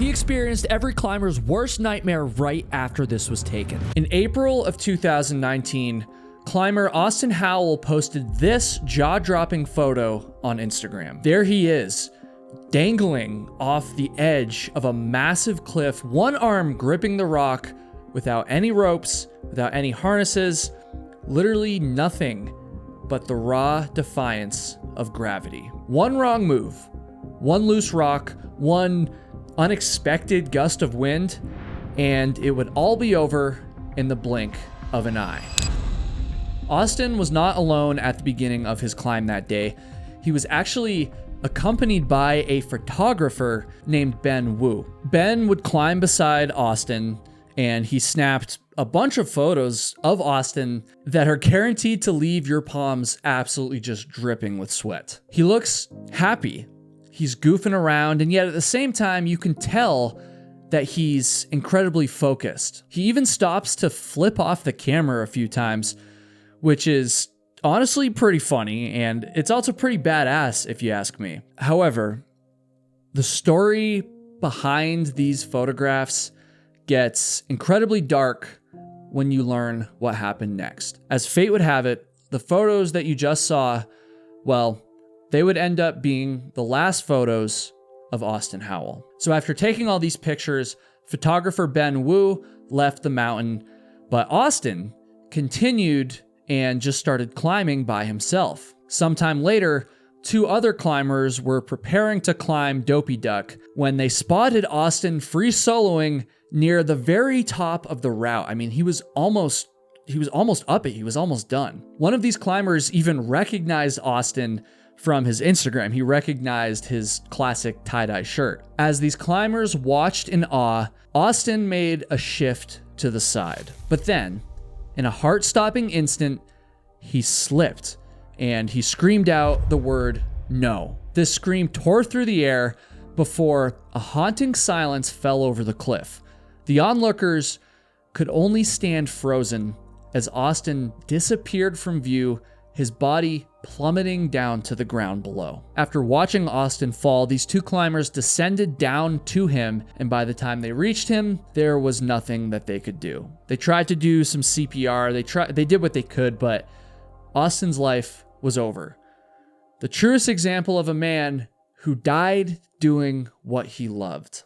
he experienced every climber's worst nightmare right after this was taken. In April of 2019, climber Austin Howell posted this jaw-dropping photo on Instagram. There he is, dangling off the edge of a massive cliff, one arm gripping the rock without any ropes, without any harnesses, literally nothing but the raw defiance of gravity. One wrong move, one loose rock, one unexpected gust of wind, and it would all be over in the blink of an eye. Austin was not alone at the beginning of his climb that day. He was actually accompanied by a photographer named Ben Wu. Ben would climb beside Austin, and he snapped a bunch of photos of Austin that are guaranteed to leave your palms absolutely just dripping with sweat. He looks happy. He's goofing around, and yet at the same time, you can tell that he's incredibly focused. He even stops to flip off the camera a few times, which is honestly pretty funny, and it's also pretty badass if you ask me. However, the story behind these photographs gets incredibly dark when you learn what happened next. As fate would have it, the photos that you just saw, well, they would end up being the last photos of Austin Howell. So after taking all these pictures, photographer Ben Wu left the mountain, but Austin continued and just started climbing by himself. Sometime later, two other climbers were preparing to climb Dopey Duck when they spotted Austin free soloing near the very top of the route. I mean, he was almost up it. He was almost done. One of these climbers even recognized Austin from his Instagram. He recognized his classic tie-dye shirt. As these climbers watched in awe, Austin made a shift to the side. But then, in a heart-stopping instant, he slipped and he screamed out the word "no." This scream tore through the air before a haunting silence fell over the cliff. The onlookers could only stand frozen as Austin disappeared from view, his body plummeting down to the ground below. After watching Austin fall, these two climbers descended down to him, and by the time they reached him, there was nothing that they could do. They tried to do some CPR, they did what they could, but Austin's life was over. The truest example of a man who died doing what he loved.